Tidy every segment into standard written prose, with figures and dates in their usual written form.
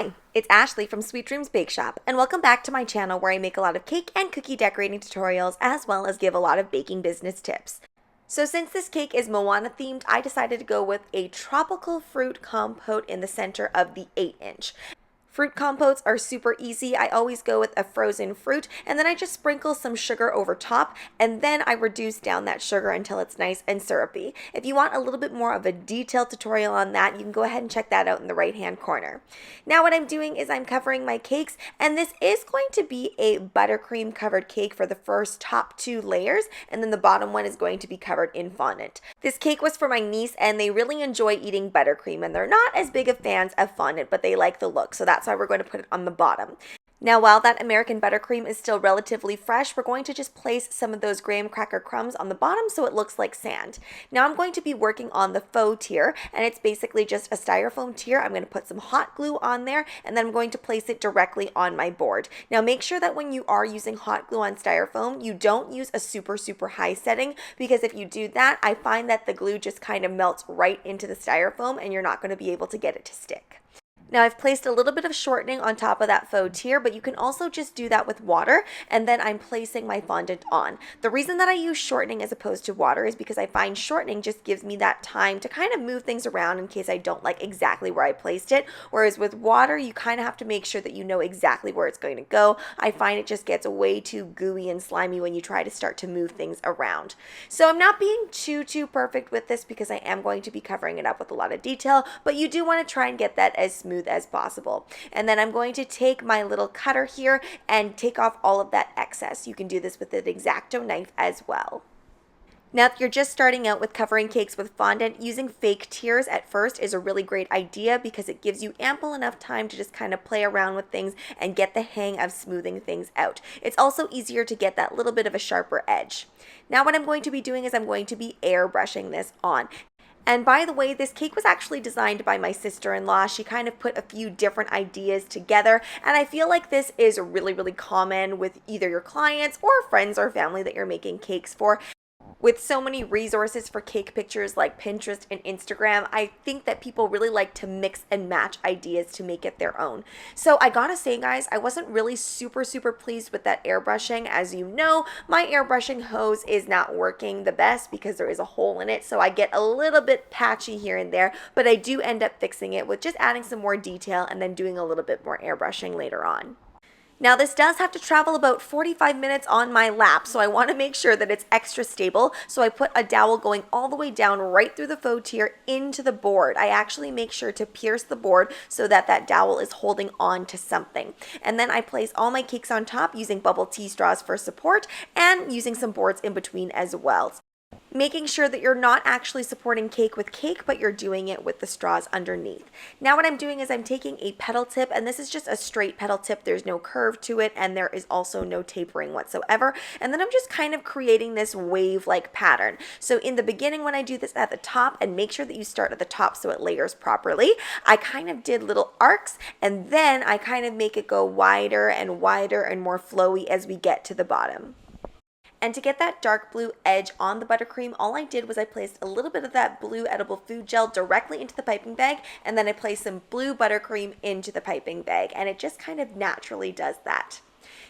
Hi, it's Ashleigh from Sweet Dreams Bake Shop, and welcome back to my channel where I make a lot of cake and cookie decorating tutorials as well as give a lot of baking business tips. So since this cake is Moana themed, I decided to go with a tropical fruit compote in the center of the 8-inch. Fruit compotes are super easy. I always go with a frozen fruit and then I just sprinkle some sugar over top and then I reduce down that sugar until it's nice and syrupy. If you want a little bit more of a detailed tutorial on that, you can go ahead and check that out in the right hand corner. Now what I'm doing is I'm covering my cakes, and this is going to be a buttercream covered cake for the first top 2 layers, and then the bottom one is going to be covered in fondant. This cake was for my niece and they really enjoy eating buttercream, and they're not as big of fans of fondant, but they like the look, so that's why we're going to put it on the bottom. Now, while that American buttercream is still relatively fresh, we're going to just place some of those graham cracker crumbs on the bottom so it looks like sand. Now I'm going to be working on the faux tier, and it's basically just a styrofoam tier. I'm going to put some hot glue on there, and then I'm going to place it directly on my board. Now make sure that when you are using hot glue on styrofoam, you don't use a super high setting, because if you do that, I find that the glue just kind of melts right into the styrofoam and you're not going to be able to get it to stick. Now I've placed a little bit of shortening on top of that faux tier, but you can also just do that with water, and then I'm placing my fondant on. The reason that I use shortening as opposed to water is because I find shortening just gives me that time to kind of move things around in case I don't like exactly where I placed it, whereas with water you kind of have to make sure that you know exactly where it's going to go. I find it just gets way too gooey and slimy when you try to start to move things around. So I'm not being too perfect with this because I am going to be covering it up with a lot of detail, but you do want to try and get that as smooth as possible. And then I'm going to take my little cutter here and take off all of that excess. You can do this with an X-Acto knife as well. Now, if you're just starting out with covering cakes with fondant, using fake tiers at first is a really great idea because it gives you ample enough time to just kind of play around with things and get the hang of smoothing things out. It's also easier to get that little bit of a sharper edge. Now what I'm going to be doing is I'm going to be airbrushing this on. And by the way, this cake was actually designed by my sister-in-law. She kind of put a few different ideas together, and I feel like this is really common with either your clients or friends or family that you're making cakes for. With so many resources for cake pictures like Pinterest and Instagram, I think that people really like to mix and match ideas to make it their own. So I gotta say, guys, I wasn't really super pleased with that airbrushing. As you know, my airbrushing hose is not working the best because there is a hole in it, so I get a little bit patchy here and there, but I do end up fixing it with just adding some more detail and then doing a little bit more airbrushing later on. Now this does have to travel about 45 minutes on my lap, so I want to make sure that it's extra stable, so I put a dowel going all the way down right through the faux tier into the board. I actually make sure to pierce the board so that that dowel is holding on to something. And then I place all my cakes on top using bubble tea straws for support and using some boards in between as well. Making sure that you're not actually supporting cake with cake, but you're doing it with the straws underneath. Now what I'm doing is I'm taking a petal tip, and this is just a straight petal tip. There's no curve to it, and there is also no tapering whatsoever. And then I'm just kind of creating this wave-like pattern. So in the beginning, when I do this at the top, and make sure that you start at the top so it layers properly, I kind of did little arcs, and then I kind of make it go wider and wider and more flowy as we get to the bottom. And to get that dark blue edge on the buttercream, all I did was I placed a little bit of that blue edible food gel directly into the piping bag, and then I placed some blue buttercream into the piping bag, and it just kind of naturally does that.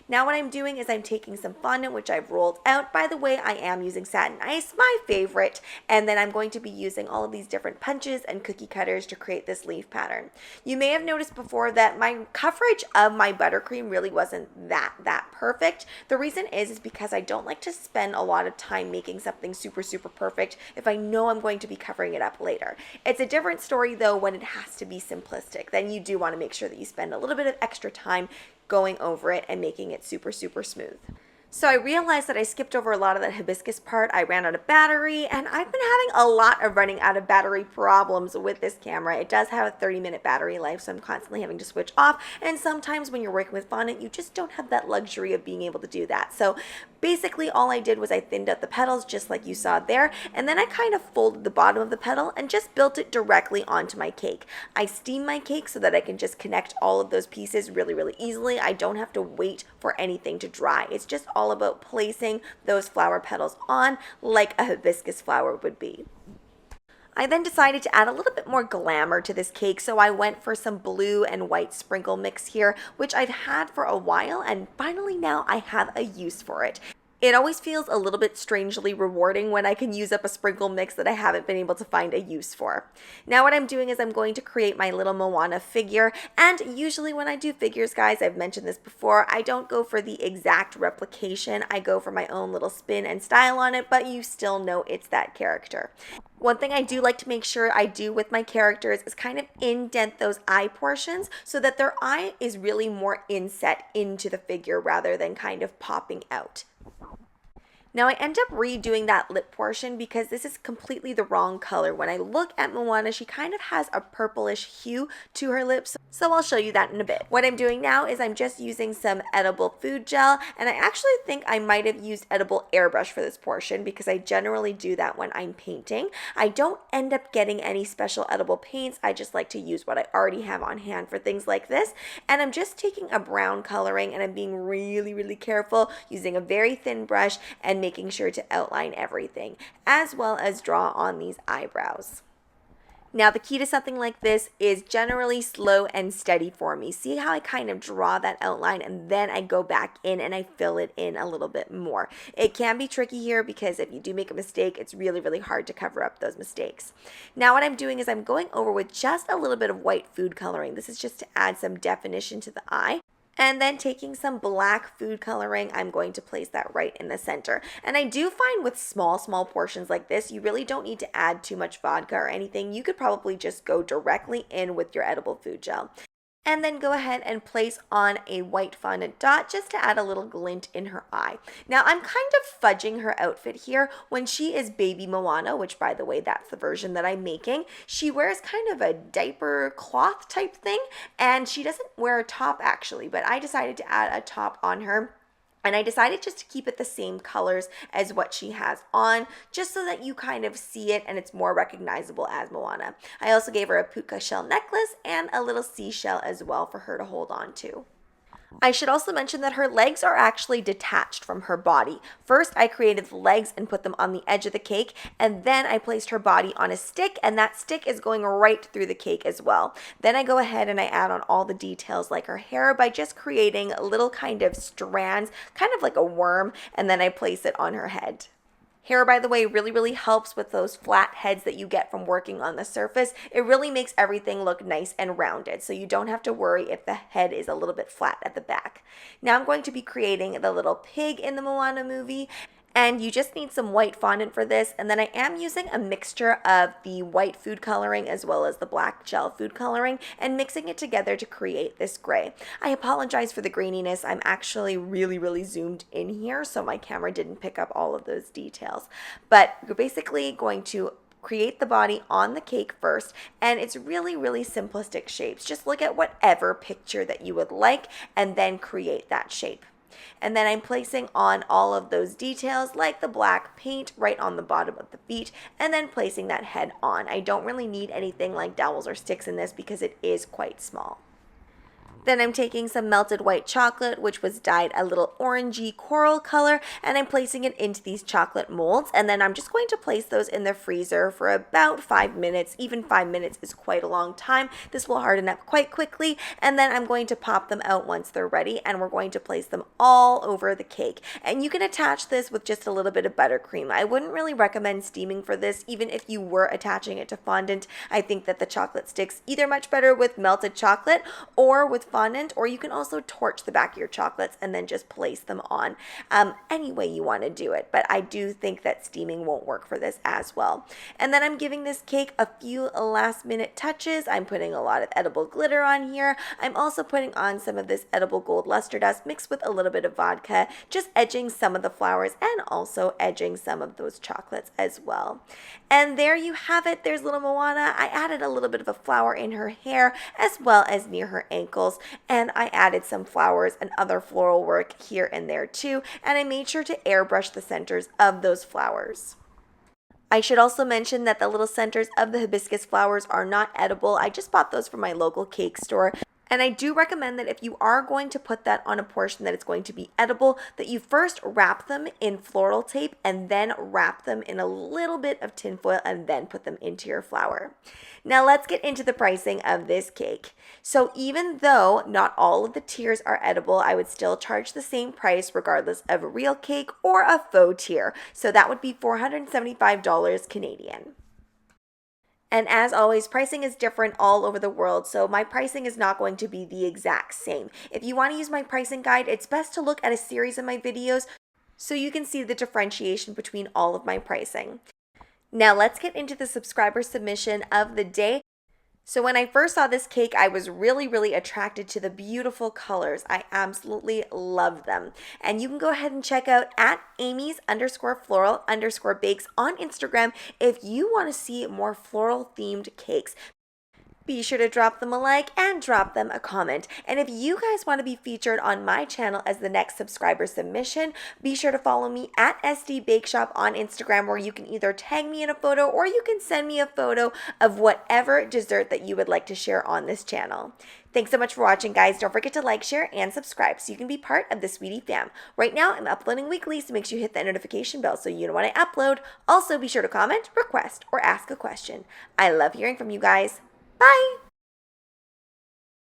Now what I'm doing is I'm taking some fondant, which I've rolled out. By the way, I am using satin ice, my favorite, and then I'm going to be using all of these different punches and cookie cutters to create this leaf pattern. You may have noticed before that my coverage of my buttercream really wasn't that perfect. The reason is because I don't like to spend a lot of time making something super perfect if I know I'm going to be covering it up later. It's a different story though when it has to be simplistic. Then you do want to make sure that you spend a little bit of extra time going over it and making it super smooth. So I realized that I skipped over a lot of that hibiscus part. I ran out of battery, and I've been having a lot of running out of battery problems with this camera. It does have a 30-minute battery life, so I'm constantly having to switch off, and sometimes when you're working with fondant, you just don't have that luxury of being able to do that. So basically all I did was I thinned out the petals just like you saw there, and then I kind of folded the bottom of the petal and just built it directly onto my cake. I steam my cake so that I can just connect all of those pieces really easily. I don't have to wait for anything to dry. It's just all about placing those flower petals on like a hibiscus flower would be. I then decided to add a little bit more glamour to this cake, so I went for some blue and white sprinkle mix here, which I've had for a while, and finally now I have a use for it. It always feels a little bit strangely rewarding when I can use up a sprinkle mix that I haven't been able to find a use for. Now what I'm doing is I'm going to create my little Moana figure, and usually when I do figures, guys, I've mentioned this before, I don't go for the exact replication. I go for my own little spin and style on it, but you still know it's that character. One thing I do like to make sure I do with my characters is kind of indent those eye portions so that their eye is really more inset into the figure rather than kind of popping out. Now I end up redoing that lip portion because this is completely the wrong color. When I look at Moana, she kind of has a purplish hue to her lips, so I'll show you that in a bit. What I'm doing now is I'm just using some edible food gel, and I actually think I might have used edible airbrush for this portion because I generally do that when I'm painting. I don't end up getting any special edible paints. I just like to use what I already have on hand for things like this, and I'm just taking a brown coloring and I'm being really, really careful using a very thin brush and making sure to outline everything, as well as draw on these eyebrows. Now the key to something like this is generally slow and steady for me. See how I kind of draw that outline and then I go back in and I fill it in a little bit more. It can be tricky here because if you do make a mistake, it's really, really hard to cover up those mistakes. Now what I'm doing is I'm going over with just a little bit of white food coloring. This is just to add some definition to the eye. And then taking some black food coloring, I'm going to place that right in the center. And I do find with small portions like this, you really don't need to add too much vodka or anything. You could probably just go directly in with your edible food gel. And then go ahead and place on a white fondant dot just to add a little glint in her eye. Now I'm kind of fudging her outfit here. When she is baby Moana, which by the way, that's the version that I'm making, she wears kind of a diaper cloth type thing, and she doesn't wear a top actually, but I decided to add a top on her. And I decided just to keep it the same colors as what she has on, just so that you kind of see it and it's more recognizable as Moana. I also gave her a puka shell necklace and a little seashell as well for her to hold on to. I should also mention that her legs are actually detached from her body. First, I created the legs and put them on the edge of the cake, and then I placed her body on a stick, and that stick is going right through the cake as well. Then I go ahead and I add on all the details like her hair by just creating little kind of strands, kind of like a worm, and then I place it on her head. Hair, by the way, really, really helps with those flat heads that you get from working on the surface. It really makes everything look nice and rounded, so you don't have to worry if the head is a little bit flat at the back. Now I'm going to be creating the little pig in the Moana movie. And you just need some white fondant for this, and then I am using a mixture of the white food coloring as well as the black gel food coloring and mixing it together to create this gray. I apologize for the graininess. I'm actually really, really zoomed in here, so my camera didn't pick up all of those details. But you're basically going to create the body on the cake first, and it's really, really simplistic shapes. Just look at whatever picture that you would like and then create that shape. And then I'm placing on all of those details like the black paint right on the bottom of the feet and then placing that head on. I don't really need anything like dowels or sticks in this because it is quite small. Then I'm taking some melted white chocolate, which was dyed a little orangey coral color, and I'm placing it into these chocolate molds, and then I'm just going to place those in the freezer for about 5 minutes. Even 5 minutes is quite a long time. This will harden up quite quickly, and then I'm going to pop them out once they're ready, and we're going to place them all over the cake. And you can attach this with just a little bit of buttercream. I wouldn't really recommend steaming for this, even if you were attaching it to fondant. I think that the chocolate sticks either much better with melted chocolate or with fondant, or you can also torch the back of your chocolates and then just place them on any way you want to do it. But I do think that steaming won't work for this as well. And then I'm giving this cake a few last minute touches. I'm putting a lot of edible glitter on here. I'm also putting on some of this edible gold luster dust mixed with a little bit of vodka, just edging some of the flowers and also edging some of those chocolates as well. And there you have it. There's little Moana. I added a little bit of a flower in her hair as well as near her ankles, and I added some flowers and other floral work here and there too, and I made sure to airbrush the centers of those flowers. I should also mention that the little centers of the hibiscus flowers are not edible. I just bought those from my local cake store. And I do recommend that if you are going to put that on a portion that it's going to be edible, that you first wrap them in floral tape and then wrap them in a little bit of tinfoil and then put them into your flower. Now let's get into the pricing of this cake. So even though not all of the tiers are edible, I would still charge the same price regardless of a real cake or a faux tier. So that would be $475 Canadian. And as always, pricing is different all over the world, so my pricing is not going to be the exact same. If you want to use my pricing guide, it's best to look at a series of my videos so you can see the differentiation between all of my pricing. Now let's get into the subscriber submission of the day. So when I first saw this cake, I was really attracted to the beautiful colors. I absolutely love them. And you can go ahead and check out at Amy's_floral_bakes on Instagram if you want to see more floral themed cakes. Be sure to drop them a like and drop them a comment. And if you guys want to be featured on my channel as the next subscriber submission, be sure to follow me at SD Bake Shop on Instagram, where you can either tag me in a photo or you can send me a photo of whatever dessert that you would like to share on this channel. Thanks so much for watching, guys. Don't forget to like, share, and subscribe so you can be part of the Sweetie fam. Right now, I'm uploading weekly, so make sure you hit that notification bell so you know when I upload. Also, be sure to comment, request, or ask a question. I love hearing from you guys. Bye!